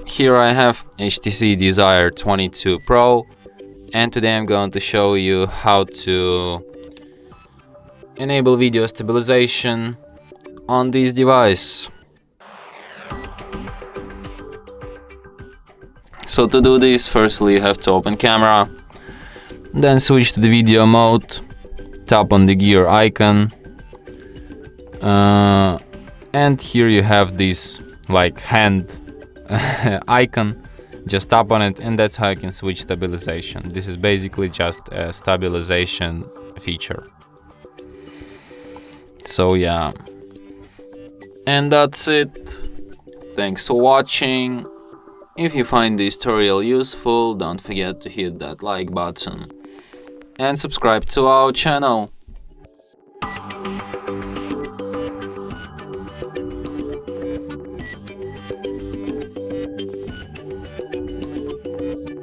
Here I have HTC Desire 22 Pro, and today I'm going to show you how to enable video stabilization on this device. So to do this, firstly you have to open camera, then switch to the video mode, tap on the gear icon, and here you have this like hand icon. Just tap on it and that's how you can switch stabilization. This is basically just a stabilization feature. So yeah, and that's it. Thanks for watching. If you find this tutorial useful, don't forget to hit that like button and subscribe to our channel.